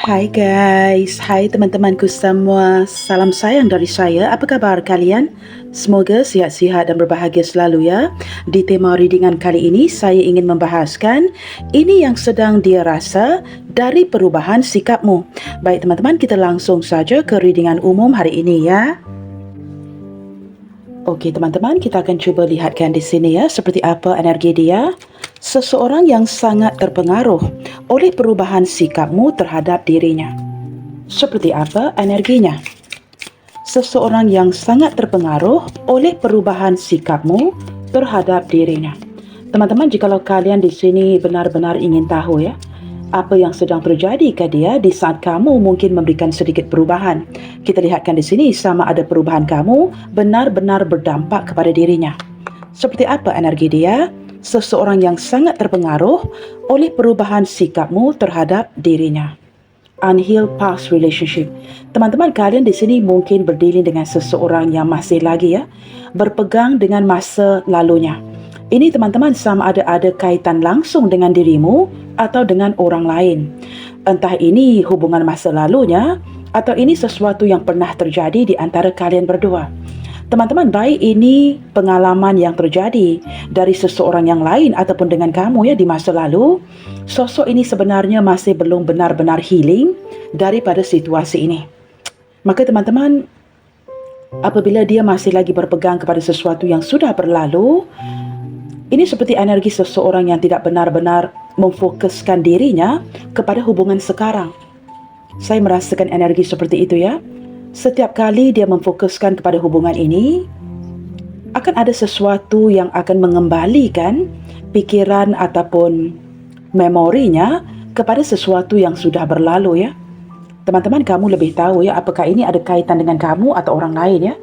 Hai guys, hai teman-temanku semua. Salam sayang dari saya. Apa kabar kalian? Semoga sihat-sihat dan berbahagia selalu ya. Di tema readingan kali ini, saya ingin membahaskan ini yang sedang dia rasa dari perubahan sikapmu. Baik teman-teman, kita langsung saja ke readingan umum hari ini ya. Okey teman-teman, kita akan cuba lihatkan di sini ya seperti apa energi dia. Seseorang yang sangat terpengaruh oleh perubahan sikapmu terhadap dirinya. Seperti apa energinya? Seseorang yang sangat terpengaruh oleh perubahan sikapmu terhadap dirinya. Teman-teman, jikalau kalian di sini benar-benar ingin tahu ya, apa yang sedang terjadi ke dia di saat kamu mungkin memberikan sedikit perubahan. Kita lihatkan di sini sama ada perubahan kamu benar-benar berdampak kepada dirinya. Seperti apa energi dia? Seseorang yang sangat terpengaruh oleh perubahan sikapmu terhadap dirinya. Unhealed past relationship. Teman-teman, kalian di sini mungkin berdiri dengan seseorang yang masih lagi ya berpegang dengan masa lalunya. Ini teman-teman sama ada kaitan langsung dengan dirimu atau dengan orang lain. Entah ini hubungan masa lalunya atau ini sesuatu yang pernah terjadi di antara kalian berdua. Teman-teman, baik ini pengalaman yang terjadi dari seseorang yang lain ataupun dengan kamu ya di masa lalu, sosok ini sebenarnya masih belum benar-benar healing daripada situasi ini. Maka teman-teman, apabila dia masih lagi berpegang kepada sesuatu yang sudah berlalu, ini seperti energi seseorang yang tidak benar-benar memfokuskan dirinya kepada hubungan sekarang. Saya merasakan energi seperti itu ya. Setiap kali dia memfokuskan kepada hubungan ini, akan ada sesuatu yang akan mengembalikan pikiran ataupun memorinya kepada sesuatu yang sudah berlalu ya. Teman-teman, kamu lebih tahu ya apakah ini ada kaitan dengan kamu atau orang lain ya.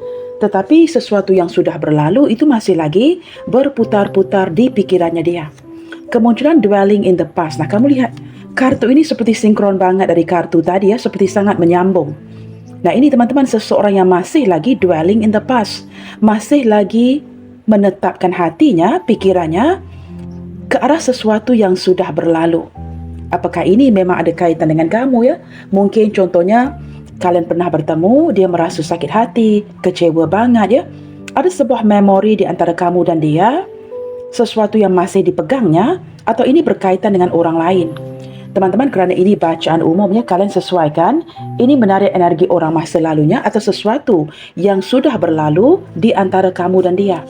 Tetapi sesuatu yang sudah berlalu itu masih lagi berputar-putar di pikirannya dia. Kemunculan dwelling in the past. Nah, kamu lihat kartu ini seperti sinkron banget dari kartu tadi ya, seperti sangat menyambung. Nah, ini teman-teman seseorang yang masih lagi dwelling in the past, masih lagi menetapkan hatinya, pikirannya ke arah sesuatu yang sudah berlalu. Apakah ini memang ada kaitan dengan kamu ya? Mungkin contohnya kalian pernah bertemu, dia merasa sakit hati, kecewa banget ya. Ada sebuah memori di antara kamu dan dia, sesuatu yang masih dipegangnya, atau ini berkaitan dengan orang lain. Teman-teman, kerana ini bacaan umumnya, kalian sesuaikan ini menarik energi orang masa lalunya atau sesuatu yang sudah berlalu di antara kamu dan dia.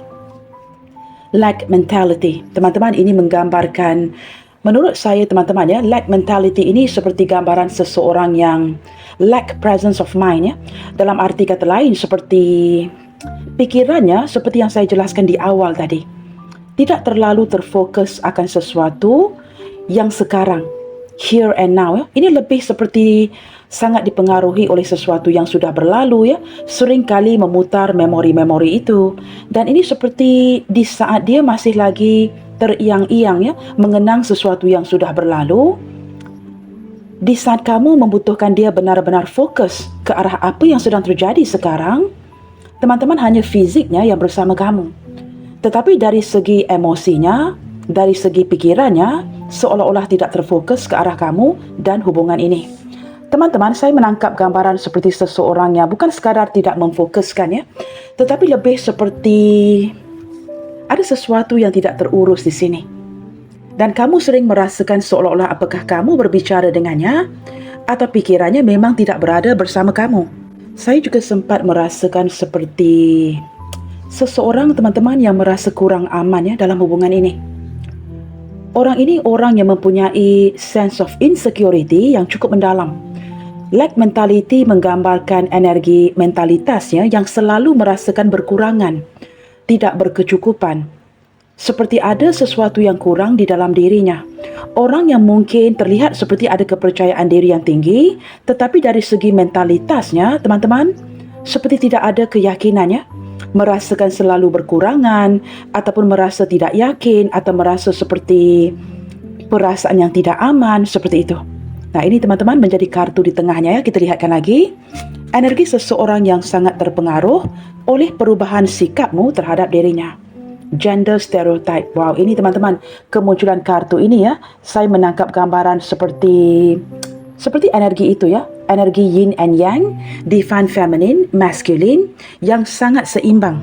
Lack mentality. Teman-teman, ini menggambarkan, menurut saya teman-teman ya, lack mentality ini seperti gambaran seseorang yang lack presence of mind ya. Dalam arti kata lain, seperti pikirannya, seperti yang saya jelaskan di awal tadi, tidak terlalu terfokus akan sesuatu yang sekarang, here and now ya. Ini lebih seperti sangat dipengaruhi oleh sesuatu yang sudah berlalu ya. Sering kali memutar memori-memori itu. Dan ini seperti di saat dia masih lagi teriang-iang ya, mengenang sesuatu yang sudah berlalu. Di saat kamu membutuhkan dia benar-benar fokus ke arah apa yang sedang terjadi sekarang, teman-teman hanya fisiknya yang bersama kamu. Tetapi dari segi emosinya, dari segi pikirannya, seolah-olah tidak terfokus ke arah kamu dan hubungan ini. Teman-teman, saya menangkap gambaran seperti seseorang yang bukan sekadar tidak memfokuskan ya, tetapi lebih seperti ada sesuatu yang tidak terurus di sini. Dan kamu sering merasakan seolah-olah apakah kamu berbicara dengannya atau pikirannya memang tidak berada bersama kamu. Saya juga sempat merasakan seperti seseorang teman-teman yang merasa kurang aman ya dalam hubungan ini. Orang ini orang yang mempunyai sense of insecurity yang cukup mendalam. Lack mentality menggambarkan energi mentalitasnya yang selalu merasakan berkurangan, tidak berkecukupan. Seperti ada sesuatu yang kurang di dalam dirinya. Orang yang mungkin terlihat seperti ada kepercayaan diri yang tinggi, tetapi dari segi mentalitasnya, teman-teman, seperti tidak ada keyakinannya, merasakan selalu berkurangan, ataupun merasa tidak yakin, atau merasa seperti perasaan yang tidak aman, seperti itu. Nah, ini teman-teman menjadi kartu di tengahnya ya. Kita lihatkan lagi. Energi seseorang yang sangat terpengaruh oleh perubahan sikapmu terhadap dirinya. Gender stereotype. Wow, ini teman-teman, kemunculan kartu ini ya, saya menangkap gambaran seperti Seperti energi itu ya, energi yin and yang, divine feminine, masculine yang sangat seimbang.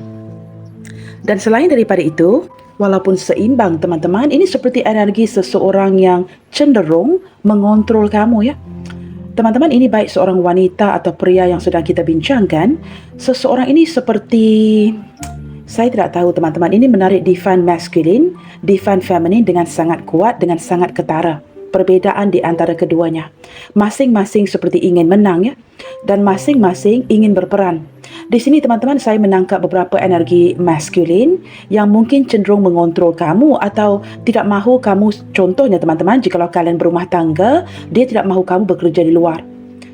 Dan selain daripada itu, walaupun seimbang teman-teman, ini seperti energi seseorang yang cenderung mengontrol kamu ya. Teman-teman, ini baik seorang wanita atau pria yang sedang kita bincangkan, seseorang ini seperti, saya tidak tahu teman-teman, ini menarik divine masculine, divine feminine dengan sangat kuat, dengan sangat ketara. Perbezaan di antara keduanya. Masing-masing seperti ingin menang ya, dan masing-masing ingin berperan. Di sini teman-teman, saya menangkap beberapa energi maskulin yang mungkin cenderung mengontrol kamu atau tidak mahu kamu, contohnya teman-teman, jikalau kalian berumah tangga, dia tidak mahu kamu bekerja di luar.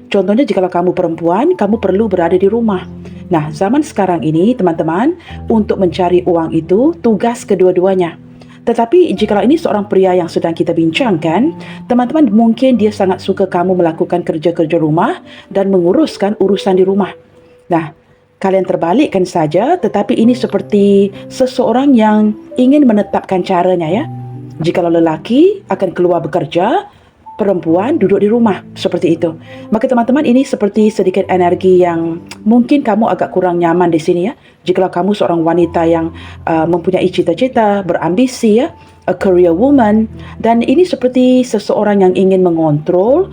Contohnya jikalau kamu perempuan, kamu perlu berada di rumah. Nah, zaman sekarang ini teman-teman, untuk mencari uang itu tugas kedua-duanya. Tetapi jikalau ini seorang pria yang sedang kita bincangkan, teman-teman, mungkin dia sangat suka kamu melakukan kerja-kerja rumah dan menguruskan urusan di rumah. Nah, kalian terbalikkan saja, tetapi ini seperti seseorang yang ingin menetapkan caranya ya. Jikalau lelaki akan keluar bekerja, perempuan duduk di rumah, seperti itu. Maka teman-teman, ini seperti sedikit energi yang mungkin kamu agak kurang nyaman di sini ya. Jikalau kamu seorang wanita yang mempunyai cita-cita, berambisi ya, a career woman, dan ini seperti seseorang yang ingin mengontrol,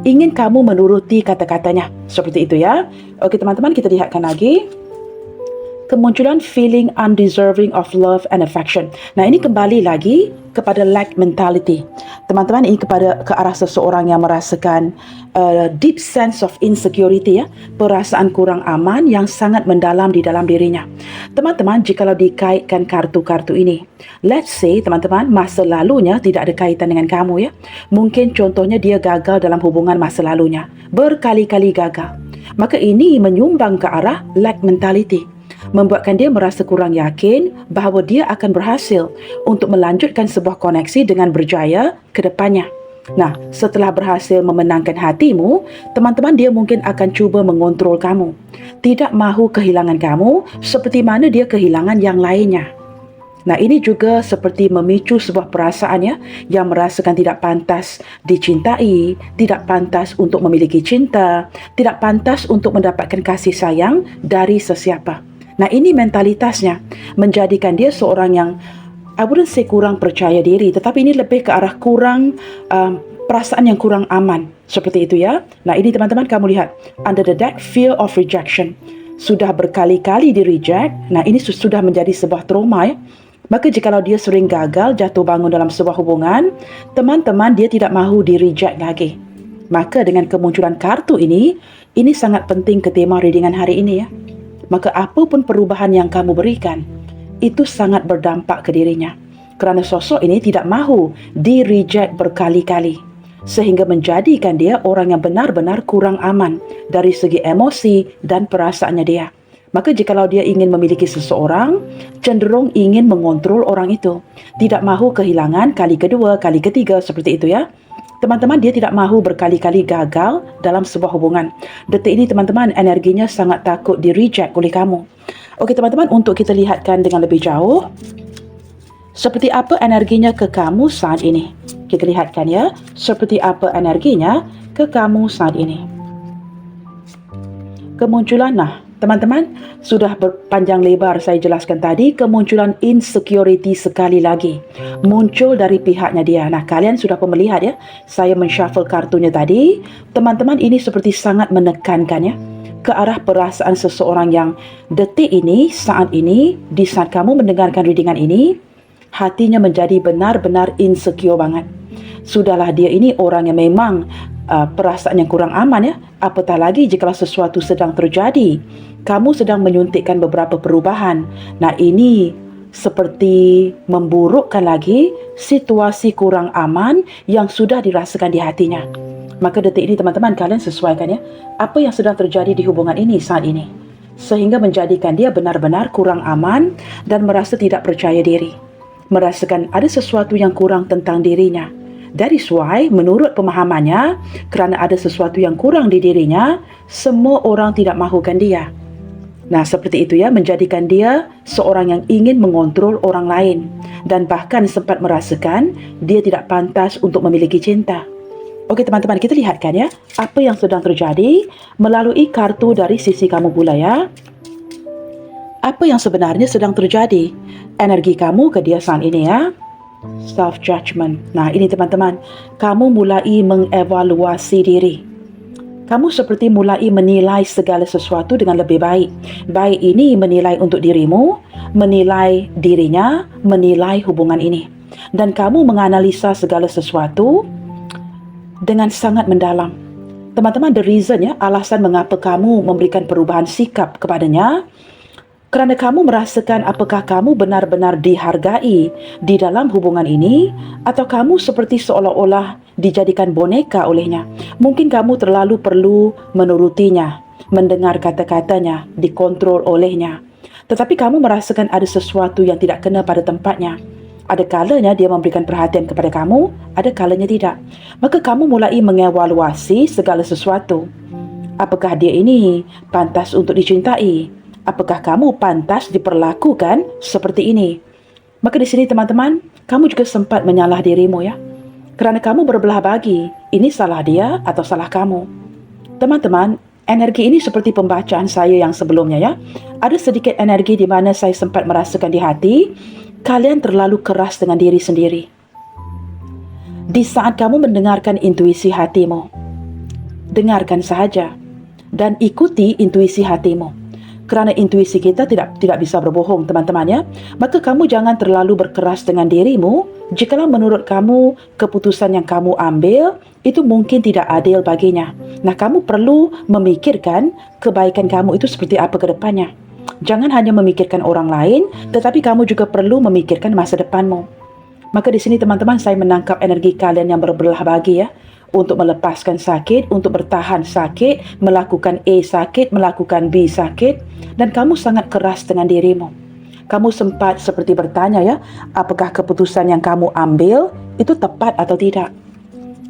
ingin kamu menuruti kata-katanya, seperti itu ya. Okey teman-teman, kita lihatkan lagi. Kemunculan feeling undeserving of love and affection. Nah, ini kembali lagi kepada lack mentality. Teman-teman, ini ke arah seseorang yang merasakan deep sense of insecurity ya, perasaan kurang aman yang sangat mendalam di dalam dirinya. Teman-teman, jikalau dikaitkan kartu-kartu ini, let's say teman-teman, masa lalunya tidak ada kaitan dengan kamu ya. Mungkin contohnya dia gagal dalam hubungan masa lalunya, berkali-kali gagal. Maka ini menyumbang ke arah lack mentality, membuatkan dia merasa kurang yakin bahawa dia akan berhasil untuk melanjutkan sebuah koneksi dengan berjaya ke depannya. Nah, setelah berhasil memenangkan hatimu, teman-teman, dia mungkin akan cuba mengontrol kamu. Tidak mahu kehilangan kamu seperti mana dia kehilangan yang lainnya. Nah, ini juga seperti memicu sebuah perasaan ya, yang merasakan tidak pantas dicintai, tidak pantas untuk memiliki cinta, tidak pantas untuk mendapatkan kasih sayang dari sesiapa. Nah, ini mentalitasnya menjadikan dia seorang yang, I wouldn't say kurang percaya diri, tetapi ini lebih ke arah kurang perasaan yang kurang aman. Seperti itu ya. Nah, ini teman-teman, kamu lihat. Under the deck, fear of rejection. Sudah berkali-kali di reject. Nah, ini sudah menjadi sebuah trauma ya. Maka jikalau dia sering gagal jatuh bangun dalam sebuah hubungan, teman-teman, dia tidak mahu di reject lagi. Maka dengan kemunculan kartu ini sangat penting ke tema readingan hari ini ya. Maka apapun perubahan yang kamu berikan, itu sangat berdampak ke dirinya. Kerana sosok ini tidak mahu di-reject berkali-kali, sehingga menjadikan dia orang yang benar-benar kurang aman dari segi emosi dan perasaannya dia. Maka jikalau dia ingin memiliki seseorang, cenderung ingin mengontrol orang itu. Tidak mahu kehilangan kali kedua, kali ketiga, seperti itu ya. Teman-teman, dia tidak mahu berkali-kali gagal dalam sebuah hubungan. Detik ini teman-teman, energinya sangat takut di-reject oleh kamu. Okey teman-teman, untuk kita lihatkan dengan lebih jauh, seperti apa energinya ke kamu saat ini. Kita lihatkan ya, seperti apa energinya ke kamu saat ini. Kemunculan, nah teman-teman, sudah berpanjang lebar saya jelaskan tadi, kemunculan insecurity sekali lagi muncul dari pihaknya dia. Nah, kalian sudah pun melihat ya, saya men-shuffle kartunya tadi. Teman-teman, ini seperti sangat menekankan ya, ke arah perasaan seseorang yang detik ini, saat ini, di saat kamu mendengarkan readingan ini, hatinya menjadi benar-benar insecure banget. Sudahlah, dia ini orang yang memang perasaan yang kurang aman ya. Apatah lagi jika sesuatu sedang terjadi, kamu sedang menyuntikkan beberapa perubahan. Nah, ini seperti memburukkan lagi situasi kurang aman yang sudah dirasakan di hatinya. Maka detik ini teman-teman, kalian sesuaikan ya, apa yang sedang terjadi di hubungan ini saat ini, sehingga menjadikan dia benar-benar kurang aman dan merasa tidak percaya diri, merasakan ada sesuatu yang kurang tentang dirinya. That is why, menurut pemahamannya, kerana ada sesuatu yang kurang di dirinya, semua orang tidak mahukan dia. Nah, seperti itu ya, menjadikan dia seorang yang ingin mengontrol orang lain, dan bahkan sempat merasakan dia tidak pantas untuk memiliki cinta. Okey teman-teman, kita lihatkan ya, apa yang sedang terjadi melalui kartu dari sisi kamu pula ya. Apa yang sebenarnya sedang terjadi? Energi kamu ke dia saat ini ya. Self-judgment. Nah, ini teman-teman, kamu mulai mengevaluasi diri. Kamu seperti mulai menilai segala sesuatu dengan lebih baik. Baik ini menilai untuk dirimu, menilai dirinya, menilai hubungan ini. Dan kamu menganalisa segala sesuatu dengan sangat mendalam. Teman-teman, the reason ya, alasan mengapa kamu memberikan perubahan sikap kepadanya, kerana kamu merasakan apakah kamu benar-benar dihargai di dalam hubungan ini atau kamu seperti seolah-olah dijadikan boneka olehnya. Mungkin kamu terlalu perlu menurutinya, mendengar kata-katanya, dikontrol olehnya. Tetapi kamu merasakan ada sesuatu yang tidak kena pada tempatnya. Ada kalanya dia memberikan perhatian kepada kamu, ada kalanya tidak. Maka kamu mulai mengevaluasi segala sesuatu. Apakah dia ini pantas untuk dicintai? Apakah kamu pantas diperlakukan seperti ini? Maka di sini teman-teman, kamu juga sempat menyalah dirimu ya. Kerana kamu berbelah bagi, ini salah dia atau salah kamu. Teman-teman, energi ini seperti pembacaan saya yang sebelumnya ya. Ada sedikit energi di mana saya sempat merasakan di hati, kalian terlalu keras dengan diri sendiri. Di saat kamu mendengarkan intuisi hatimu, dengarkan sahaja dan ikuti intuisi hatimu. Kerana intuisi kita tidak bisa berbohong teman-teman ya. Maka kamu jangan terlalu berkeras dengan dirimu jikalau menurut kamu keputusan yang kamu ambil itu mungkin tidak adil baginya. Nah, kamu perlu memikirkan kebaikan kamu itu seperti apa ke depannya. Jangan hanya memikirkan orang lain, tetapi kamu juga perlu memikirkan masa depanmu. Maka di sini teman-teman, saya menangkap energi kalian yang berbelah bagi ya. Untuk melepaskan sakit, untuk bertahan sakit, melakukan A sakit, melakukan B sakit, dan kamu sangat keras dengan dirimu. Kamu sempat seperti bertanya ya, apakah keputusan yang kamu ambil itu tepat atau tidak?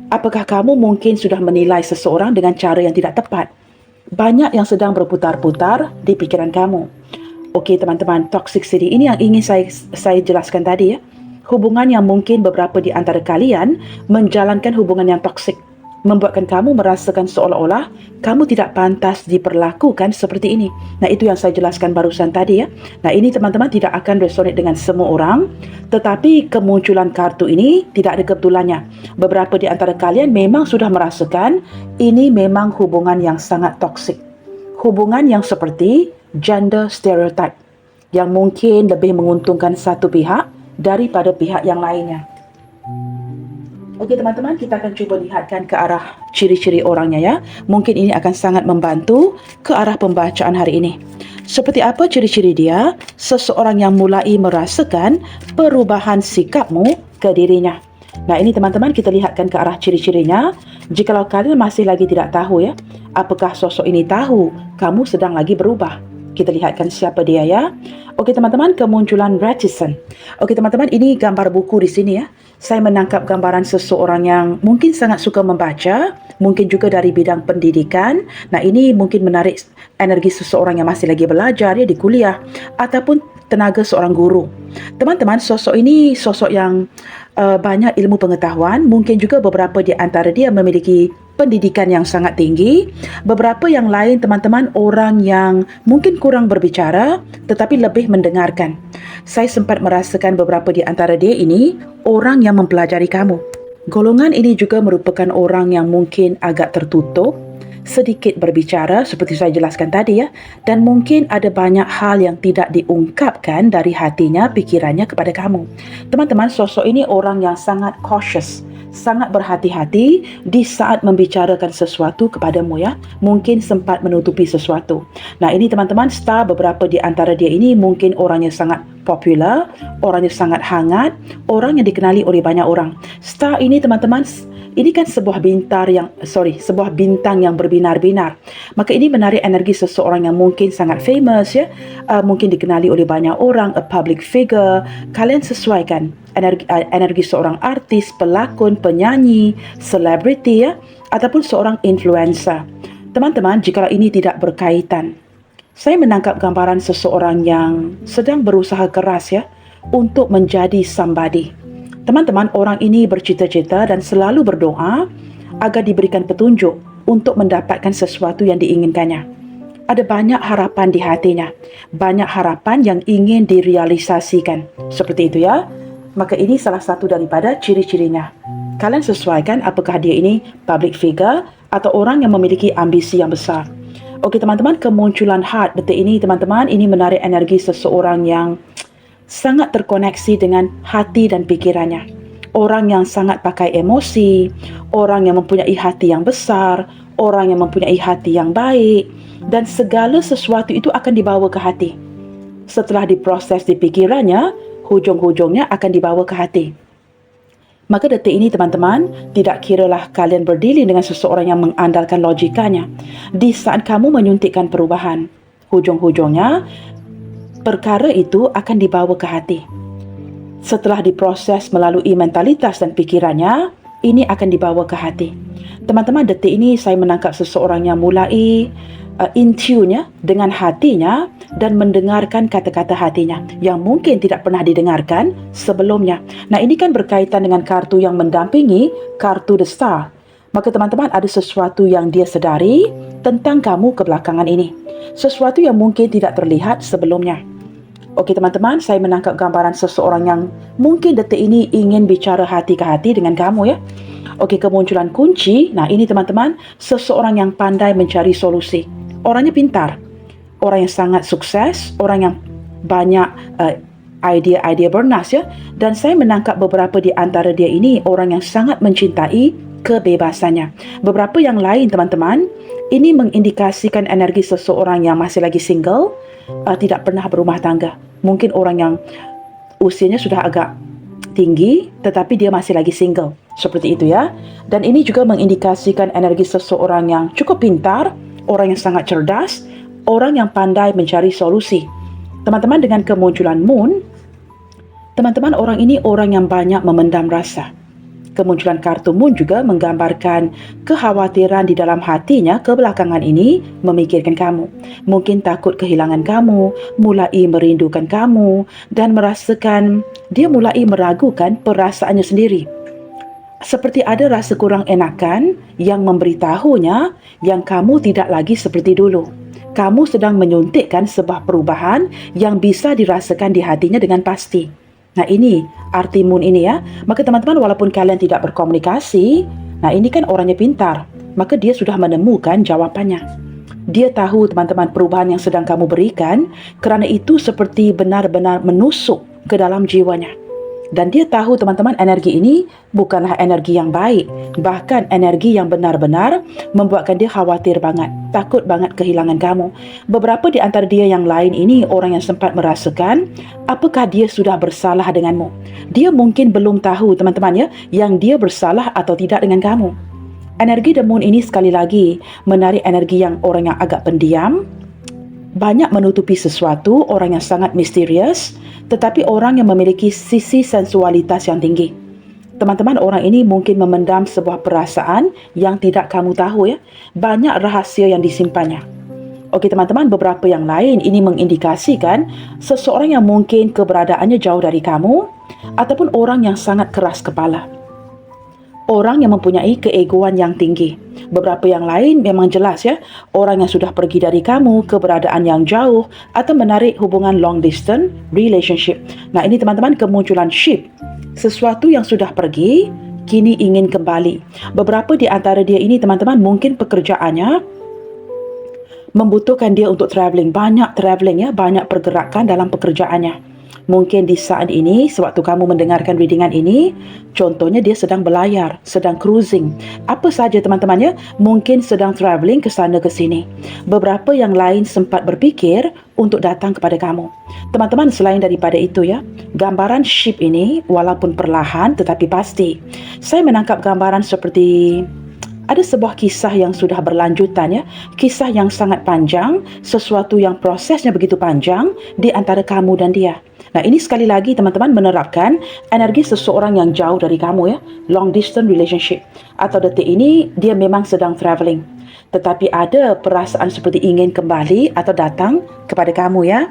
Apakah kamu mungkin sudah menilai seseorang dengan cara yang tidak tepat? Banyak yang sedang berputar-putar di pikiran kamu. Okey teman-teman, toxicity ini yang ingin saya jelaskan tadi ya. Hubungan yang mungkin beberapa di antara kalian menjalankan hubungan yang toksik, membuatkan kamu merasakan seolah-olah kamu tidak pantas diperlakukan seperti ini. Nah, itu yang saya jelaskan barusan tadi ya. Nah, ini teman-teman tidak akan resonate dengan semua orang, tetapi kemunculan kartu ini tidak ada kebetulannya. Beberapa di antara kalian memang sudah merasakan ini memang hubungan yang sangat toksik. Hubungan yang seperti gender stereotype, yang mungkin lebih menguntungkan satu pihak daripada pihak yang lainnya. Okey teman-teman, kita akan cuba lihatkan ke arah ciri-ciri orangnya ya. Mungkin ini akan sangat membantu ke arah pembacaan hari ini. Seperti apa ciri-ciri dia? Seseorang yang mulai merasakan perubahan sikapmu ke dirinya. Nah, ini teman-teman, kita lihatkan ke arah ciri-cirinya. Jikalau kalian masih lagi tidak tahu ya, apakah sosok ini tahu kamu sedang lagi berubah. Kita lihatkan siapa dia ya. Okey teman-teman, kemunculan reticent. Okey teman-teman, ini gambar buku di sini ya. Saya menangkap gambaran seseorang yang mungkin sangat suka membaca, mungkin juga dari bidang pendidikan. Nah, ini mungkin menarik energi seseorang yang masih lagi belajar ya di kuliah ataupun tenaga seorang guru. Teman-teman, sosok ini sosok yang banyak ilmu pengetahuan, mungkin juga beberapa di antara dia memiliki pendidikan yang sangat tinggi. Beberapa yang lain teman-teman, orang yang mungkin kurang berbicara tetapi lebih mendengarkan. Saya sempat merasakan beberapa di antara dia ini orang yang mempelajari kamu. Golongan ini juga merupakan orang yang mungkin agak tertutup, sedikit berbicara seperti saya jelaskan tadi ya, dan mungkin ada banyak hal yang tidak diungkapkan dari hatinya, pikirannya kepada kamu. Teman-teman, sosok ini orang yang sangat cautious, sangat berhati-hati di saat membicarakan sesuatu kepadamu ya. Mungkin sempat menutupi sesuatu. Nah, ini teman-teman, star beberapa di antara dia ini mungkin orangnya sangat popular, orangnya sangat hangat, orang yang dikenali oleh banyak orang. Star ini teman-teman, ini kan sebuah bintang yang berbinar-binar. Maka ini menarik energi seseorang yang mungkin sangat famous ya, mungkin dikenali oleh banyak orang, a public figure. Kalian sesuaikan energi seorang artis, pelakon, penyanyi, selebriti ya, ataupun seorang influencer. Teman-teman, jika ini tidak berkaitan, saya menangkap gambaran seseorang yang sedang berusaha keras ya untuk menjadi somebody. Teman-teman, orang ini bercita-cita dan selalu berdoa agar diberikan petunjuk untuk mendapatkan sesuatu yang diinginkannya. Ada banyak harapan di hatinya, banyak harapan yang ingin direalisasikan. Seperti itu ya. Maka ini salah satu daripada ciri-cirinya. Kalian sesuaikan apakah dia ini public figure atau orang yang memiliki ambisi yang besar. Okey teman-teman, kemunculan heart detik ini teman-teman, ini menarik energi seseorang yang sangat terkoneksi dengan hati dan pikirannya. Orang yang sangat pakai emosi, orang yang mempunyai hati yang besar, orang yang mempunyai hati yang baik, dan segala sesuatu itu akan dibawa ke hati. Setelah diproses di pikirannya, hujung-hujungnya akan dibawa ke hati. Maka detik ini teman-teman, tidak kiralah kalian berdiri dengan seseorang yang mengandalkan logikanya. Di saat kamu menyuntikkan perubahan, hujung-hujungnya perkara itu akan dibawa ke hati. Setelah diproses melalui mentalitas dan pikirannya, ini akan dibawa ke hati. Teman-teman, detik ini saya menangkap seseorang yang mulai in tune ya, dengan hatinya dan mendengarkan kata-kata hatinya yang mungkin tidak pernah didengarkan sebelumnya. Nah, ini kan berkaitan dengan kartu yang mendampingi kartu The Star. Maka teman-teman, ada sesuatu yang dia sedari tentang kamu kebelakangan ini. Sesuatu yang mungkin tidak terlihat sebelumnya. Okey teman-teman, saya menangkap gambaran seseorang yang mungkin detik ini ingin bicara hati ke hati dengan kamu ya. Okey, kemunculan kunci. Nah, ini teman-teman, seseorang yang pandai mencari solusi. Orangnya pintar, orang yang sangat sukses, orang yang banyak idea-idea bernas ya. Dan saya menangkap beberapa di antara dia ini orang yang sangat mencintai kebebasannya. Beberapa yang lain teman-teman, ini mengindikasikan energi seseorang yang masih lagi single, tidak pernah berumah tangga. Mungkin orang yang usianya sudah agak tinggi tetapi dia masih lagi single. Seperti itu ya. Dan ini juga mengindikasikan energi seseorang yang cukup pintar, orang yang sangat cerdas, orang yang pandai mencari solusi. Teman-teman, dengan kemunculan moon, teman-teman, orang ini orang yang banyak memendam rasa. Kemunculan kartu moon juga menggambarkan kekhawatiran di dalam hatinya kebelakangan ini memikirkan kamu. Mungkin takut kehilangan kamu, mulai merindukan kamu, dan merasakan dia mulai meragukan perasaannya sendiri. Seperti ada rasa kurang enakan yang memberitahunya yang kamu tidak lagi seperti dulu. Kamu sedang menyuntikkan sebuah perubahan yang bisa dirasakan di hatinya dengan pasti. Nah, ini arti moon ini ya. Maka teman-teman, walaupun kalian tidak berkomunikasi, nah ini kan orangnya pintar, maka dia sudah menemukan jawapannya. Dia tahu teman-teman perubahan yang sedang kamu berikan, kerana itu seperti benar-benar menusuk ke dalam jiwanya. Dan dia tahu teman-teman energi ini bukanlah energi yang baik. Bahkan energi yang benar-benar membuatkan dia khawatir banget, takut banget kehilangan kamu. Beberapa di antara dia yang lain ini orang yang sempat merasakan apakah dia sudah bersalah denganmu. Dia mungkin belum tahu teman-teman ya, yang dia bersalah atau tidak dengan kamu. Energi The Moon ini sekali lagi menarik energi yang orang yang agak pendiam, banyak menutupi sesuatu, orang yang sangat misterius, tetapi orang yang memiliki sisi sensualitas yang tinggi. Teman-teman, orang ini mungkin memendam sebuah perasaan yang tidak kamu tahu ya. Banyak rahasia yang disimpannya. Okey teman-teman, beberapa yang lain ini mengindikasikan seseorang yang mungkin keberadaannya jauh dari kamu, ataupun orang yang sangat keras kepala. Orang yang mempunyai keegoan yang tinggi. Beberapa yang lain memang jelas ya, orang yang sudah pergi dari kamu, keberadaan yang jauh, atau menarik hubungan long distance relationship. Nah, ini teman-teman kemunculan ship. Sesuatu yang sudah pergi, kini ingin kembali. Beberapa di antara dia ini teman-teman mungkin pekerjaannya membutuhkan dia untuk travelling. Banyak travelling ya, banyak pergerakan dalam pekerjaannya. Mungkin di saat ini, sewaktu kamu mendengarkan readingan ini, contohnya dia sedang berlayar, sedang cruising. Apa saja teman-teman ya, mungkin sedang travelling ke sana ke sini. Beberapa yang lain sempat berfikir untuk datang kepada kamu. Teman-teman, selain daripada itu ya, gambaran ship ini walaupun perlahan tetapi pasti. Saya menangkap gambaran seperti ada sebuah kisah yang sudah berlanjutan ya, kisah yang sangat panjang, sesuatu yang prosesnya begitu panjang di antara kamu dan dia. Nah, ini sekali lagi teman-teman menerapkan energi seseorang yang jauh dari kamu ya, long distance relationship. Atau detik ini dia memang sedang travelling, tetapi ada perasaan seperti ingin kembali atau datang kepada kamu ya.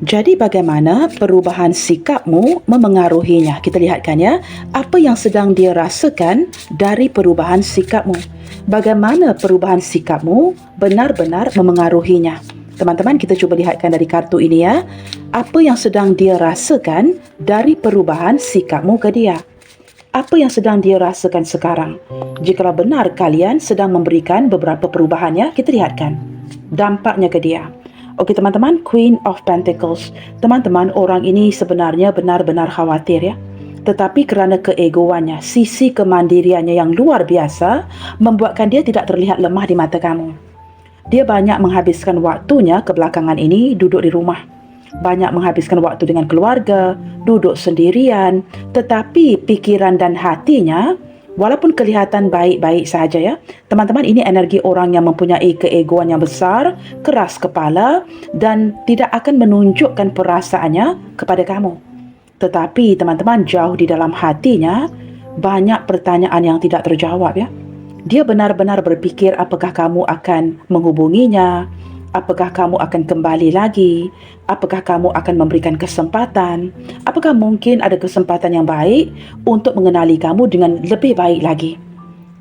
Jadi bagaimana perubahan sikapmu memengaruhinya? Kita lihatkan ya, apa yang sedang dia rasakan dari perubahan sikapmu. Bagaimana perubahan sikapmu benar-benar memengaruhinya. Teman-teman, kita cuba lihatkan dari kartu ini ya. Apa yang sedang dia rasakan dari perubahan sikapmu ke dia. Apa yang sedang dia rasakan sekarang? Jikalau benar kalian sedang memberikan beberapa perubahan ya, kita lihatkan dampaknya ke dia. Okey teman-teman, Queen of Pentacles. Teman-teman, orang ini sebenarnya benar-benar khawatir ya. Tetapi kerana keegoannya, sisi kemandiriannya yang luar biasa membuatkan dia tidak terlihat lemah di mata kamu. Dia banyak menghabiskan waktunya kebelakangan ini duduk di rumah. Banyak menghabiskan waktu dengan keluarga, duduk sendirian, tetapi pikiran dan hatinya walaupun kelihatan baik-baik sahaja ya. Teman-teman, ini energi orang yang mempunyai keegoan yang besar, keras kepala dan tidak akan menunjukkan perasaannya kepada kamu. Tetapi teman-teman, jauh di dalam hatinya banyak pertanyaan yang tidak terjawab ya. Dia benar-benar berfikir apakah kamu akan menghubunginya, apakah kamu akan kembali lagi, apakah kamu akan memberikan kesempatan, apakah mungkin ada kesempatan yang baik untuk mengenali kamu dengan lebih baik lagi.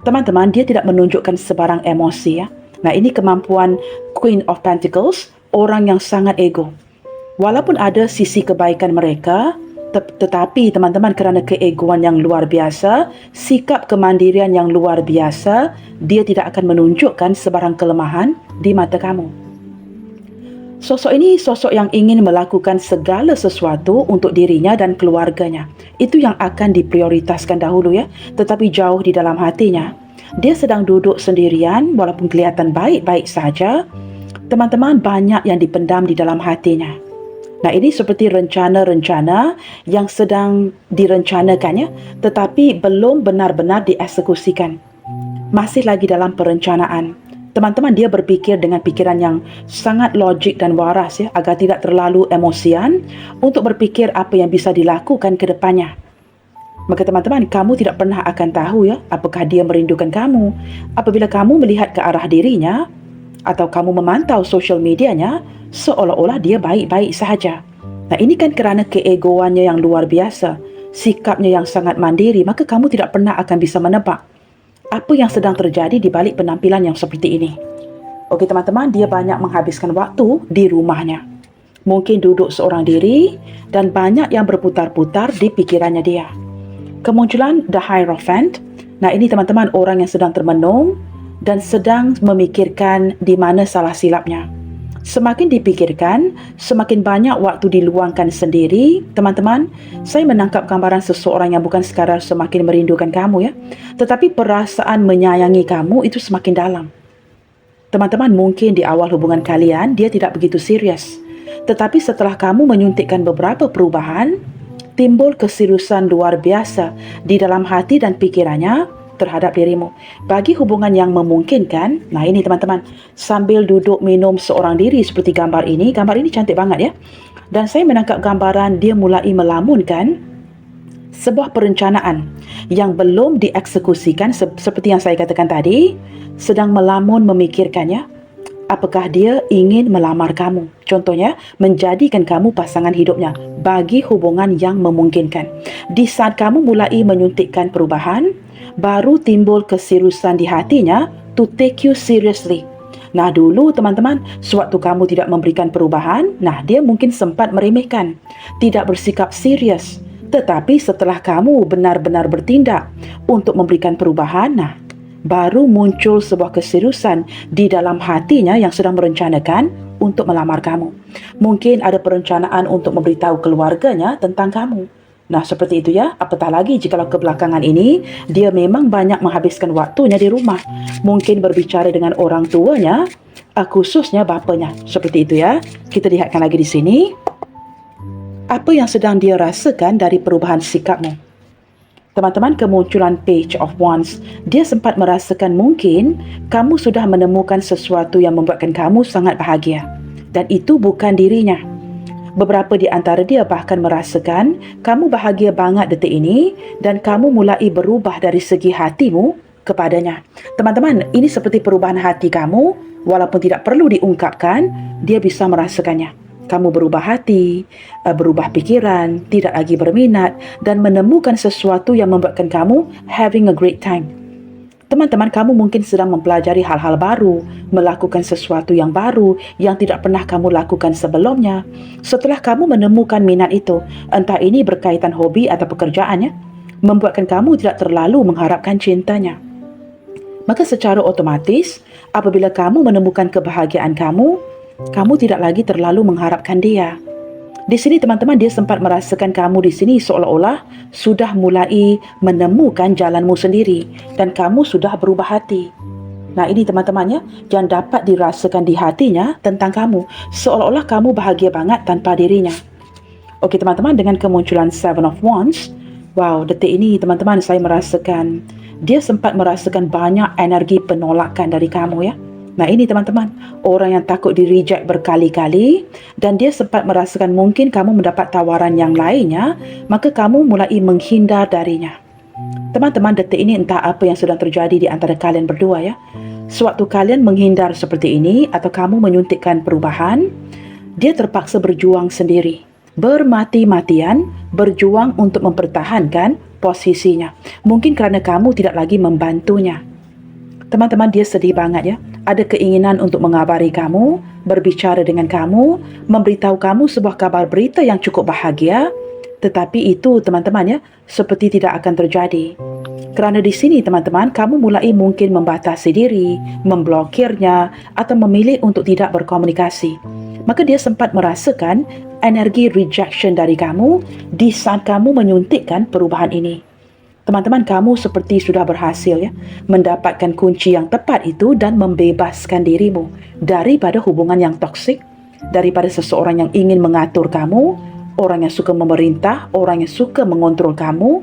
Teman-teman, dia tidak menunjukkan sebarang emosi ya. Nah, ini kemampuan Queen of Pentacles, orang yang sangat ego. Walaupun ada sisi kebaikan mereka, tetapi teman-teman, kerana keegoan yang luar biasa, sikap kemandirian yang luar biasa, dia tidak akan menunjukkan sebarang kelemahan di mata kamu. Sosok ini sosok yang ingin melakukan segala sesuatu untuk dirinya dan keluarganya. Itu yang akan diprioritaskan dahulu ya. Tetapi jauh di dalam hatinya, dia sedang duduk sendirian walaupun kelihatan baik-baik saja. Teman-teman, banyak yang dipendam di dalam hatinya. Nah, ini seperti rencana-rencana yang sedang direncanakan ya, tetapi belum benar-benar dieksekusikan. Masih lagi dalam perencanaan. Teman-teman, dia berfikir dengan pikiran yang sangat logik dan waras ya, agar tidak terlalu emosian untuk berfikir apa yang bisa dilakukan ke depannya. Maka teman-teman, kamu tidak pernah akan tahu ya, apakah dia merindukan kamu. Apabila kamu melihat ke arah dirinya atau kamu memantau sosial medianya, seolah-olah dia baik-baik sahaja. Nah, ini kan kerana keegoannya yang luar biasa, sikapnya yang sangat mandiri, maka kamu tidak pernah akan bisa menebak apa yang sedang terjadi di balik penampilan yang seperti ini. Okey teman-teman, dia banyak menghabiskan waktu di rumahnya. Mungkin duduk seorang diri dan banyak yang berputar-putar di pikirannya dia. Kemunculan The Hierophant. Nah, ini teman-teman, orang yang sedang termenung dan sedang memikirkan di mana salah silapnya. Semakin dipikirkan, semakin banyak waktu diluangkan sendiri. Teman-teman, saya menangkap gambaran seseorang yang bukan sekadar semakin merindukan kamu ya, tetapi perasaan menyayangi kamu itu semakin dalam. Teman-teman, mungkin di awal hubungan kalian dia tidak begitu serius, tetapi setelah kamu menyuntikkan beberapa perubahan, timbul keseriusan luar biasa di dalam hati dan pikirannya terhadap dirimu. Bagi hubungan yang memungkinkan, nah ini teman-teman, sambil duduk minum seorang diri seperti gambar ini cantik banget ya. Dan saya menangkap gambaran dia mulai melamunkan sebuah perencanaan yang belum dieksekusikan seperti yang saya katakan tadi, sedang melamun memikirkannya. Apakah dia ingin melamar kamu? Contohnya, menjadikan kamu pasangan hidupnya bagi hubungan yang memungkinkan. Di saat kamu mulai menyuntikkan perubahan, baru timbul keseriusan di hatinya to take you seriously. Nah, dulu teman-teman, sewaktu kamu tidak memberikan perubahan, nah dia mungkin sempat meremehkan, tidak bersikap serius. Tetapi setelah kamu benar-benar bertindak untuk memberikan perubahan, nah baru muncul sebuah keseriusan di dalam hatinya yang sedang merencanakan untuk melamar kamu. Mungkin ada perencanaan untuk memberitahu keluarganya tentang kamu. Nah, seperti itu ya. Apatah lagi jikalau kebelakangan ini dia memang banyak menghabiskan waktunya di rumah. Mungkin berbicara dengan orang tuanya, khususnya bapanya. Seperti itu ya. Kita lihatkan lagi di sini. Apa yang sedang dia rasakan dari perubahan sikapmu? Teman-teman, kemunculan Page of Wands, dia sempat merasakan mungkin kamu sudah menemukan sesuatu yang membuatkan kamu sangat bahagia. Dan itu bukan dirinya. Beberapa di antara dia bahkan merasakan kamu bahagia banget detik ini dan kamu mulai berubah dari segi hatimu kepadanya. Teman-teman, ini seperti perubahan hati kamu, walaupun tidak perlu diungkapkan, dia bisa merasakannya. kamu berubah hati, berubah pikiran, tidak lagi berminat dan menemukan sesuatu yang membuatkan kamu having a great time. Teman-teman, kamu mungkin sedang mempelajari hal-hal baru, melakukan sesuatu yang baru yang tidak pernah kamu lakukan sebelumnya. Setelah kamu menemukan minat itu, entah ini berkaitan hobi atau pekerjaannya, membuatkan kamu tidak terlalu mengharapkan cintanya. Maka secara otomatis, apabila kamu menemukan kebahagiaan kamu, kamu tidak lagi terlalu mengharapkan dia. Di sini teman-teman, dia sempat merasakan kamu di sini seolah-olah sudah mulai menemukan jalanmu sendiri dan kamu sudah berubah hati. Nah ini teman-temannya yang dapat dirasakan di hatinya tentang kamu, seolah-olah kamu bahagia banget tanpa dirinya. Okey teman-teman, dengan kemunculan Seven of Wands, wow, detik ini teman-teman saya merasakan dia sempat merasakan banyak energi penolakan dari kamu ya. Nah ini teman-teman, orang yang takut di reject berkali-kali dan dia sempat merasakan mungkin kamu mendapat tawaran yang lainnya, maka kamu mulai menghindar darinya. Teman-teman, detik ini entah apa yang sedang terjadi di antara kalian berdua ya. Sewaktu kalian menghindar seperti ini atau kamu menyuntikkan perubahan, dia terpaksa berjuang sendiri, bermati-matian berjuang untuk mempertahankan posisinya. Mungkin kerana kamu tidak lagi membantunya. Teman-teman, dia sedih banget ya. Ada keinginan untuk mengabari kamu, berbicara dengan kamu, memberitahu kamu sebuah kabar berita yang cukup bahagia, tetapi itu teman-teman ya, seperti tidak akan terjadi. Kerana di sini teman-teman, kamu mulai mungkin membatasi diri, memblokirnya atau memilih untuk tidak berkomunikasi. Maka dia sempat merasakan energi rejection dari kamu di saat kamu menyuntikkan perubahan ini. Teman-teman, kamu seperti sudah berhasil ya mendapatkan kunci yang tepat itu dan membebaskan dirimu daripada hubungan yang toksik, daripada seseorang yang ingin mengatur kamu, orang yang suka memerintah, orang yang suka mengontrol kamu.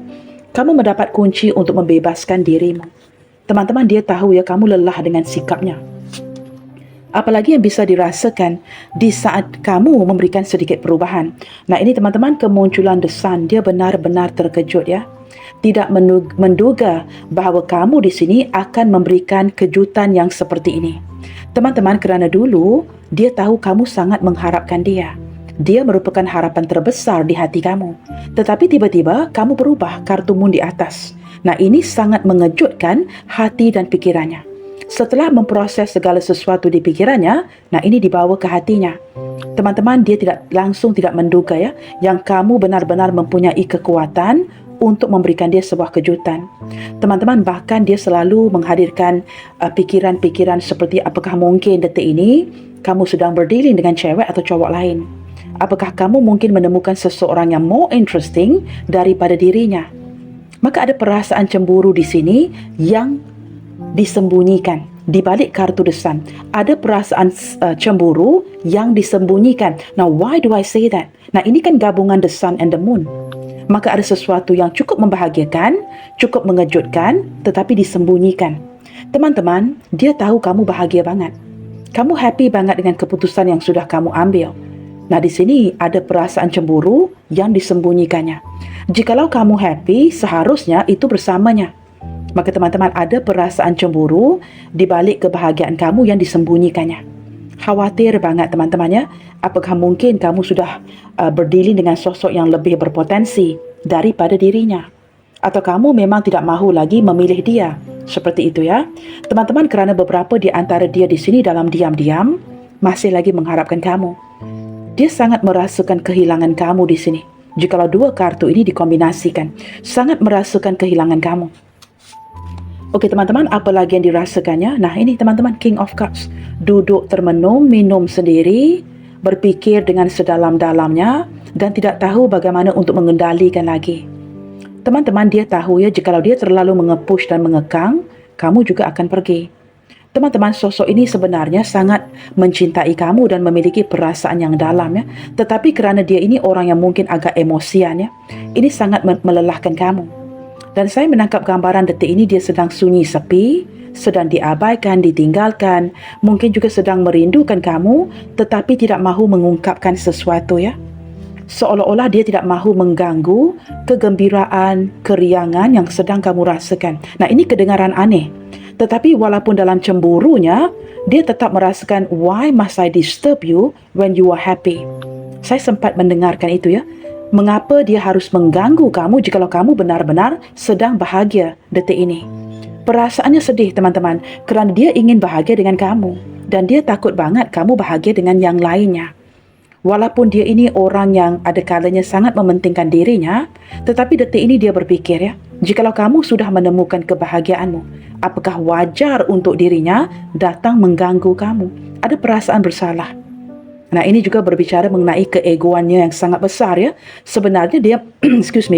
Kamu mendapat kunci untuk membebaskan dirimu. Teman-teman, dia tahu ya kamu lelah dengan sikapnya. Apalagi yang bisa dirasakan di saat kamu memberikan sedikit perubahan. Nah ini teman-teman, kemunculan The Sun, dia benar-benar terkejut ya. Tidak menduga bahawa kamu di sini akan memberikan kejutan yang seperti ini. Teman-teman, kerana dulu dia tahu kamu sangat mengharapkan dia. Dia merupakan harapan terbesar di hati kamu. Tetapi tiba-tiba kamu berubah, kartu moon di atas. Nah ini sangat mengejutkan hati dan pikirannya. Setelah memproses segala sesuatu di pikirannya, nah ini dibawa ke hatinya. Teman-teman, dia langsung tidak menduga ya yang kamu benar-benar mempunyai kekuatan untuk memberikan dia sebuah kejutan. Teman-teman, bahkan dia selalu menghadirkan pikiran-pikiran seperti apakah mungkin detik ini kamu sedang berdealing dengan cewek atau cowok lain. Apakah kamu mungkin menemukan seseorang yang more interesting daripada dirinya? Maka ada perasaan cemburu di sini yang disembunyikan. Di balik kartu The Sun, ada perasaan cemburu yang disembunyikan. Now, why do I say that? Nah, ini kan gabungan The Sun and the Moon. Maka ada sesuatu yang cukup membahagiakan, cukup mengejutkan, tetapi disembunyikan. Teman-teman, dia tahu kamu bahagia banget. Kamu happy banget dengan keputusan yang sudah kamu ambil. Nah, di sini ada perasaan cemburu yang disembunyikannya. Jikalau kamu happy, seharusnya itu bersamanya. Maka teman-teman, ada perasaan cemburu di balik kebahagiaan kamu yang disembunyikannya. Khawatir banget teman-teman ya. Apakah mungkin kamu sudah berdealing dengan sosok yang lebih berpotensi daripada dirinya? Atau kamu memang tidak mahu lagi memilih dia? Seperti itu ya. Teman-teman, kerana beberapa di antara dia di sini dalam diam-diam masih lagi mengharapkan kamu. Dia sangat merasakan kehilangan kamu di sini. Jikalau dua kartu ini dikombinasikan, sangat merasakan kehilangan kamu. Okey teman-teman, apa lagi yang dirasakannya? Nah ini teman-teman, King of Cups. Duduk termenung, minum sendiri, berfikir dengan sedalam-dalamnya dan tidak tahu bagaimana untuk mengendalikan lagi. Teman-teman, dia tahu ya jikalau dia terlalu mengepush dan mengekang, kamu juga akan pergi. Teman-teman, sosok ini sebenarnya sangat mencintai kamu dan memiliki perasaan yang dalam ya. Tetapi kerana dia ini orang yang mungkin agak emosian ya, ini sangat melelahkan kamu. Dan saya menangkap gambaran detik ini dia sedang sunyi sepi, sedang diabaikan, ditinggalkan, mungkin juga sedang merindukan kamu, tetapi tidak mahu mengungkapkan sesuatu ya. Seolah-olah dia tidak mahu mengganggu kegembiraan, keriangan yang sedang kamu rasakan. Nah ini kedengaran aneh. Tetapi walaupun dalam cemburunya, dia tetap merasakan, why must I disturb you when you are happy? Saya sempat mendengarkan itu ya. Mengapa dia harus mengganggu kamu jikalau kamu benar-benar sedang bahagia detik ini? Perasaannya sedih teman-teman kerana dia ingin bahagia dengan kamu dan dia takut banget kamu bahagia dengan yang lainnya. Walaupun dia ini orang yang ada kalanya sangat mementingkan dirinya, tetapi detik ini dia berfikir ya, jikalau kamu sudah menemukan kebahagiaanmu, apakah wajar untuk dirinya datang mengganggu kamu? Ada perasaan bersalah. Nah, ini juga berbicara mengenai keegoannya yang sangat besar ya. Sebenarnya dia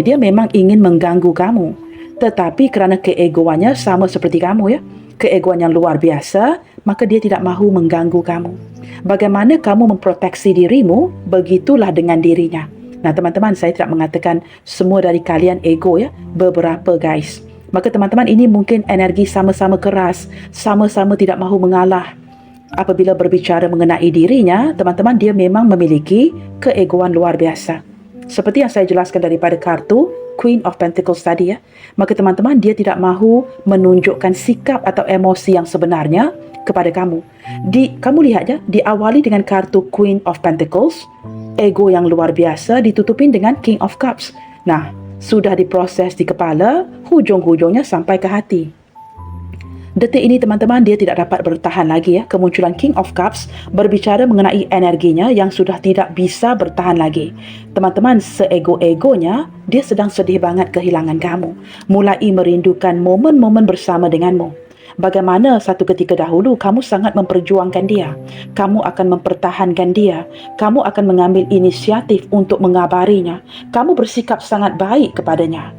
dia memang ingin mengganggu kamu. Tetapi kerana keegoannya sama seperti kamu ya, keegoan yang luar biasa, maka dia tidak mahu mengganggu kamu. Bagaimana kamu memproteksi dirimu, begitulah dengan dirinya. Nah, teman-teman, saya tidak mengatakan semua dari kalian ego ya, beberapa guys. Maka teman-teman, ini mungkin energi sama-sama keras, sama-sama tidak mahu mengalah. Apabila berbicara mengenai dirinya, teman-teman, dia memang memiliki keegoan luar biasa. Seperti yang saya jelaskan daripada kartu Queen of Pentacles tadi ya. Maka teman-teman, dia tidak mahu menunjukkan sikap atau emosi yang sebenarnya kepada kamu. Kamu lihat ya, diawali dengan kartu Queen of Pentacles, ego yang luar biasa ditutupin dengan King of Cups. Nah, sudah diproses di kepala, hujung-hujungnya sampai ke hati. Detik ini teman-teman, dia tidak dapat bertahan lagi ya. Kemunculan King of Cups berbicara mengenai energinya yang sudah tidak bisa bertahan lagi. Teman-teman, seego-egonya, dia sedang sedih banget kehilangan kamu. Mulai merindukan momen-momen bersama denganmu. Bagaimana satu ketika dahulu kamu sangat memperjuangkan dia. Kamu akan mempertahankan dia. Kamu akan mengambil inisiatif untuk mengabarinya. Kamu bersikap sangat baik kepadanya.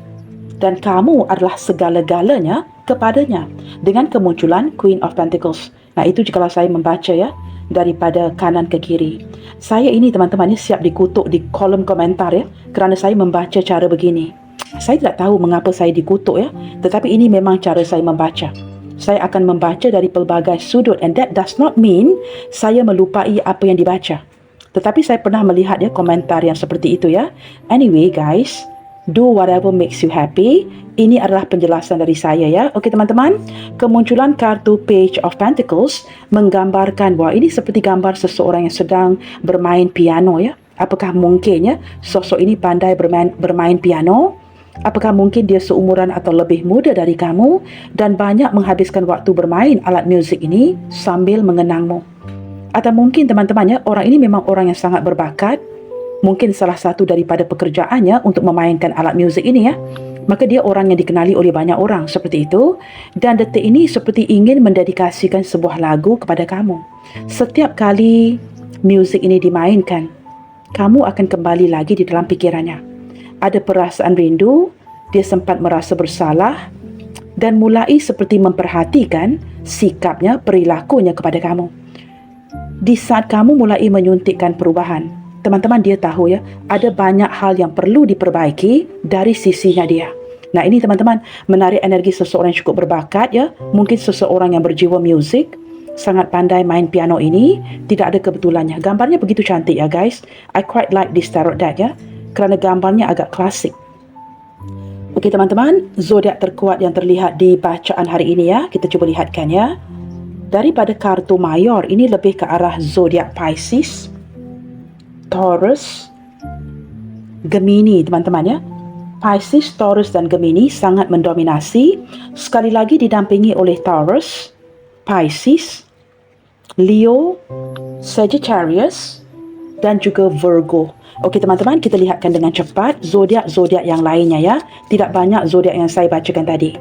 Dan kamu adalah segala-galanya kepadanya dengan kemunculan Queen of Pentacles. Nah, itu jikalau saya membaca ya, daripada kanan ke kiri. Saya ini teman-teman siap dikutuk di kolom komentar ya, kerana saya membaca cara begini. Saya tidak tahu mengapa saya dikutuk ya, tetapi ini memang cara saya membaca. Saya akan membaca dari pelbagai sudut, and that does not mean saya melupai apa yang dibaca. Tetapi saya pernah melihat ya komentar yang seperti itu ya. Anyway guys, do whatever makes you happy. Ini adalah penjelasan dari saya ya. Okey teman-teman, kemunculan kartu Page of Pentacles menggambarkan bahawa ini seperti gambar seseorang yang sedang bermain piano ya. Apakah mungkin ya sosok ini pandai bermain piano? Apakah mungkin dia seumuran atau lebih muda dari kamu dan banyak menghabiskan waktu bermain alat muzik ini sambil mengenangmu? Atau mungkin teman-teman ya, orang ini memang orang yang sangat berbakat. Mungkin salah satu daripada pekerjaannya untuk memainkan alat muzik ini ya. Maka dia orang yang dikenali oleh banyak orang seperti itu. Dan detik ini seperti ingin mendedikasikan sebuah lagu kepada kamu. Setiap kali muzik ini dimainkan, kamu akan kembali lagi di dalam pikirannya. Ada perasaan rindu, dia sempat merasa bersalah dan mulai seperti memperhatikan sikapnya, perilakunya kepada kamu. Di saat kamu mulai menyuntikkan perubahan, teman-teman, dia tahu ya, ada banyak hal yang perlu diperbaiki dari sisinya dia. Nah, ini teman-teman, menarik energi seseorang yang cukup berbakat ya. Mungkin seseorang yang berjiwa muzik, sangat pandai main piano ini, tidak ada kebetulannya. Gambarnya begitu cantik ya guys. I quite like this tarot deck ya, kerana gambarnya agak klasik. Okey teman-teman, zodiak terkuat yang terlihat di bacaan hari ini ya. Kita cuba lihatkan ya. Daripada kartu mayor, ini lebih ke arah zodiak Pisces, Taurus, Gemini teman-teman ya. Pisces, Taurus dan Gemini sangat mendominasi. Sekali lagi didampingi oleh Taurus, Pisces, Leo, Sagittarius dan juga Virgo. Okey teman-teman, kita lihatkan dengan cepat zodiak-zodiak yang lainnya ya. Tidak banyak zodiak yang saya bacakan tadi.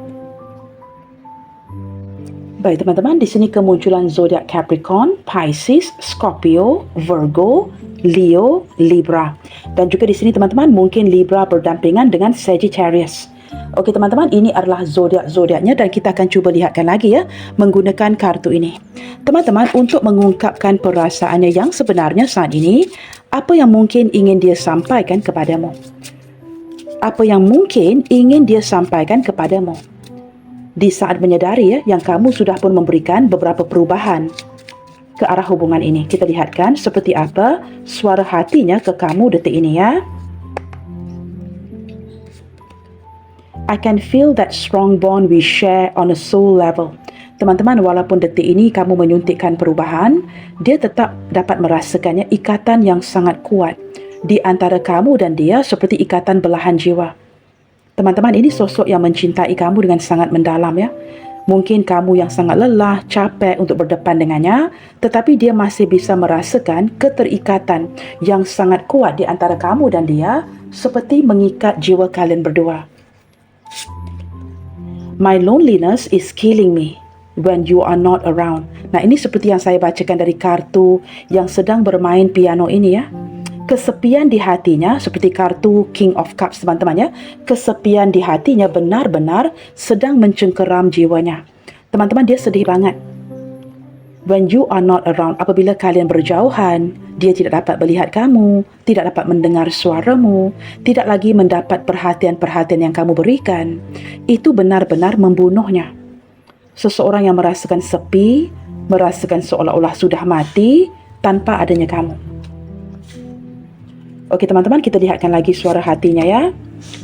Baik teman-teman, di sini kemunculan zodiak Capricorn, Pisces, Scorpio, Virgo, Leo, Libra. Dan juga di sini teman-teman, mungkin Libra berdampingan dengan Sagittarius. Okey teman-teman, ini adalah zodiak-zodiaknya dan kita akan cuba lihatkan lagi ya menggunakan kartu ini. Teman-teman, untuk mengungkapkan perasaannya yang sebenarnya saat ini, apa yang mungkin ingin dia sampaikan kepadamu? Apa yang mungkin ingin dia sampaikan kepadamu? Di saat menyadari ya, yang kamu sudah pun memberikan beberapa perubahan ke arah hubungan ini. Kita lihatkan seperti apa suara hatinya ke kamu detik ini ya. I can feel that strong bond we share on a soul level. Teman-teman, walaupun detik ini kamu menyuntikkan perubahan, dia tetap dapat merasakannya ikatan yang sangat kuat di antara kamu dan dia seperti ikatan belahan jiwa. Teman-teman, ini sosok yang mencintai kamu dengan sangat mendalam ya. Mungkin kamu yang sangat lelah, capek untuk berdepan dengannya, tetapi dia masih bisa merasakan keterikatan yang sangat kuat di antara kamu dan dia seperti mengikat jiwa kalian berdua. My loneliness is killing me when you are not around. Nah, ini seperti yang saya bacakan dari kartu yang sedang bermain piano ini ya. Kesepian di hatinya seperti kartu King of Cups teman-teman ya. Kesepian di hatinya benar-benar sedang mencengkeram jiwanya. Teman-teman, dia sedih banget. When you are not around, apabila kalian berjauhan, dia tidak dapat melihat kamu, tidak dapat mendengar suaramu, tidak lagi mendapat perhatian-perhatian yang kamu berikan. Itu benar-benar membunuhnya. Seseorang yang merasakan sepi, merasakan seolah-olah sudah mati tanpa adanya kamu. Okey teman-teman, kita lihatkan lagi suara hatinya ya.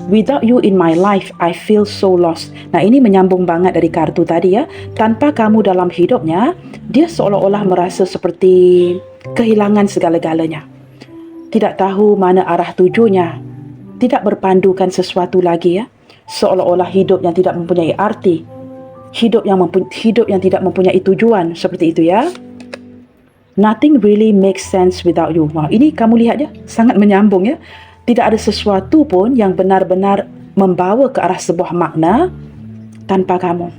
Without you in my life, I feel so lost. Nah, ini menyambung banget dari kartu tadi ya. Tanpa kamu dalam hidupnya, dia seolah-olah merasa seperti kehilangan segala-galanya. Tidak tahu mana arah tujunya. Tidak berpandukan sesuatu lagi ya. Seolah-olah hidup yang tidak mempunyai arti. Hidup yang tidak mempunyai tujuan, seperti itu ya. Nothing really makes sense without you. Wah, ini kamu lihat ya, sangat menyambung ya. Tidak ada sesuatu pun yang benar-benar membawa ke arah sebuah makna tanpa kamu.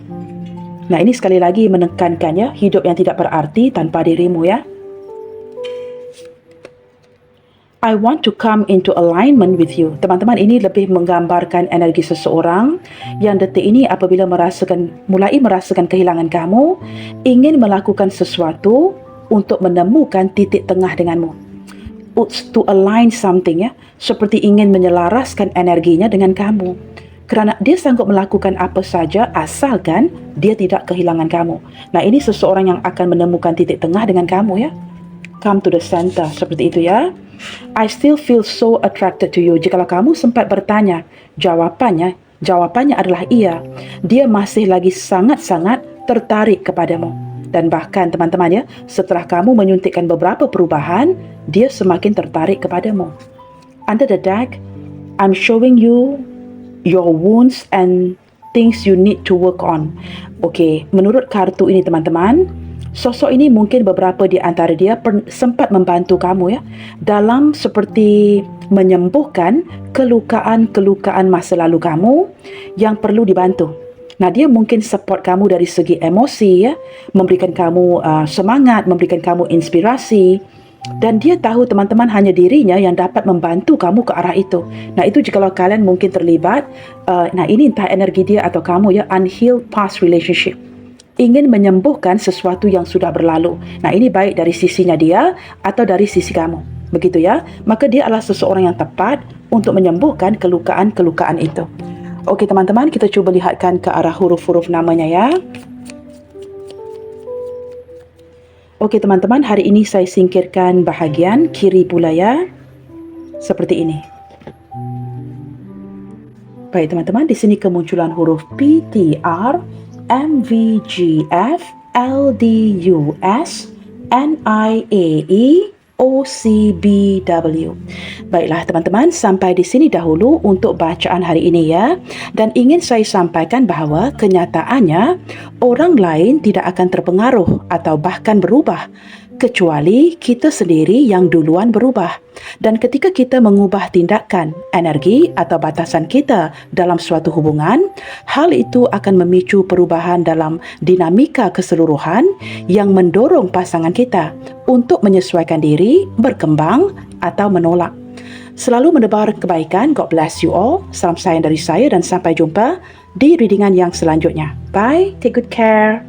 Nah, ini sekali lagi menekankan ya, hidup yang tidak berarti tanpa dirimu ya. I want to come into alignment with you. Teman-teman, ini lebih menggambarkan energi seseorang yang detik ini apabila mulai merasakan kehilangan kamu, ingin melakukan sesuatu untuk menemukan titik tengah denganmu. To align something ya, seperti ingin menyelaraskan energinya dengan kamu. Kerana dia sanggup melakukan apa saja asalkan dia tidak kehilangan kamu. Nah, ini seseorang yang akan menemukan titik tengah dengan kamu ya. Come to the center, seperti itu ya. I still feel so attracted to you. Jikalau kamu sempat bertanya, jawapannya adalah iya. Dia masih lagi sangat-sangat tertarik kepadamu. Dan bahkan teman-teman ya, setelah kamu menyuntikkan beberapa perubahan, dia semakin tertarik kepadamu. Under the deck, I'm showing you your wounds and things you need to work on. Okey, menurut kartu ini teman-teman, sosok ini mungkin beberapa di antara dia sempat membantu kamu ya dalam seperti menyembuhkan kelukaan-kelukaan masa lalu kamu yang perlu dibantu. Nah, dia mungkin support kamu dari segi emosi ya, memberikan kamu semangat, memberikan kamu inspirasi. Dan dia tahu teman-teman hanya dirinya yang dapat membantu kamu ke arah itu. Nah, itu jikalau kalian mungkin terlibat, nah ini entah energi dia atau kamu ya, unhealed past relationship. Ingin menyembuhkan sesuatu yang sudah berlalu. Nah, ini baik dari sisinya dia atau dari sisi kamu. Begitu ya. Maka dia adalah seseorang yang tepat untuk menyembuhkan kelukaan-kelukaan itu. Okey teman-teman, kita cuba lihatkan ke arah huruf-huruf namanya ya. Okey teman-teman, hari ini saya singkirkan bahagian kiri pula ya. Seperti ini. Baik teman-teman, di sini kemunculan huruf P, T, R, M, V, G, F, L, D, U, S, N, I, A, E, O, C, B, W. Baiklah teman-teman, sampai di sini dahulu untuk bacaan hari ini ya. Dan ingin saya sampaikan bahawa kenyataannya orang lain tidak akan terpengaruh atau bahkan berubah kecuali kita sendiri yang duluan berubah. Dan ketika kita mengubah tindakan, energi atau batasan kita dalam suatu hubungan, hal itu akan memicu perubahan dalam dinamika keseluruhan yang mendorong pasangan kita untuk menyesuaikan diri, berkembang atau menolak. Selalu menebar kebaikan. God bless you all. Salam sayang dari saya dan sampai jumpa di readingan yang selanjutnya. Bye. Take good care.